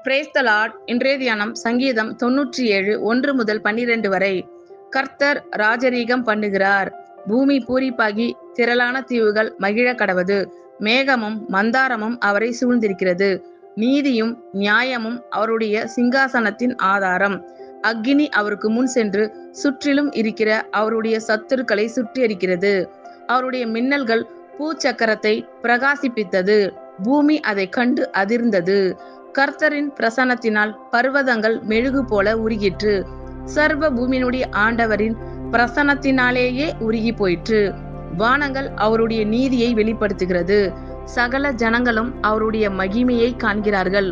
Brace த Lord. இன்றைய தியானம் சங்கீதம் 97 1 முதல் 12 வரை. கர்த்தர் ராஜரீகம் பண்ணுகிறார். பூமி பூரிப்பாகி திரளான தீவுகள் மகிழ கடவது. மேகமும் மந்தாரமும் அவரை சூழ்ந்திருக்கிறது. நீதியும் நியாயமும் அவருடைய சிங்காசனத்தின் ஆதாரம். அக்கினி அவருக்கு முன் சென்று சுற்றிலும் இருக்கிற அவருடைய சத்துருக்களை சுட்டெரிக்கிறது. அவருடைய மின்னல்கள் பூச்சக்கரத்தை பிரகாசிப்பித்தது. பூமி அதை கண்டு அதிர்ந்தது. கர்த்தரின் பிரசன்னத்தினால் பர்வதங்கள் மெழுகு போல உருகிற்று. சர்வ பூமியினுடைய ஆண்டவரின் பிரசன்னத்தினாலேயே உருகி போயிற்று. வானங்கள் அவருடைய நீதியை வெளிப்படுத்துகிறது. சகல ஜனங்களும் அவருடைய மகிமையை காண்கிறார்கள்.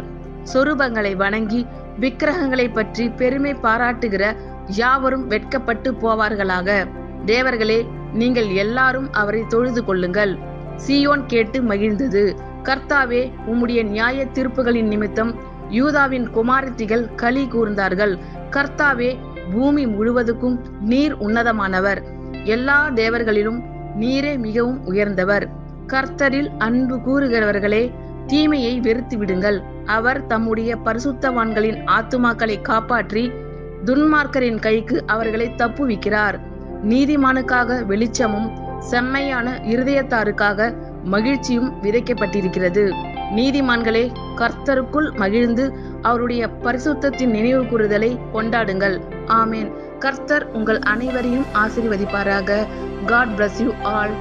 சொரூபங்களை வணங்கி விக்கிரகங்களை பற்றி பெருமை பாராட்டுகிற யாவரும் வெட்கப்பட்டு போவார்களாக. தேவர்களே, நீங்கள் எல்லாரும் அவரை தொழுது கொள்ளுங்கள். சீயோன் கேட்டு மகிழ்ந்தது. கர்த்தாவே, உம்முடைய நியாய தீர்ப்புகளின் நிமித்தம் யூதாவின் குமாரத்திகள் களி கூர்ந்தார்கள். கர்த்தாவே, பூமி முழுவதுக்கும் நீர் உன்னதமானவர். எல்லா தேவர்களிலும் நீரே மிகவும் உயர்ந்தவர். கர்த்தரில் அன்பு கூறுகிறவர்களே, தீமையை வெறுத்து விடுங்கள். அவர் தம்முடைய பரிசுத்தவான்களின் ஆத்துமாக்களை காப்பாற்றி துன்மார்க்கரின் கைக்கு அவர்களை தப்புவிக்கிறார். நீதிமானுக்காக வெளிச்சமும் செம்மையான இருதயத்தாருக்காக மகிழ்ச்சியும் விதைக்கப்பட்டிருக்கிறது. நீதிமான்களே, கர்த்தருக்குள் மகிழ்ந்து அவருடைய பரிசுத்தத்தின் நினைவு கூறுதலை கொண்டாடுங்கள். ஆமேன். கர்த்தர் உங்கள் அனைவரையும் ஆசீர்வதிப்பாராக. God bless you all.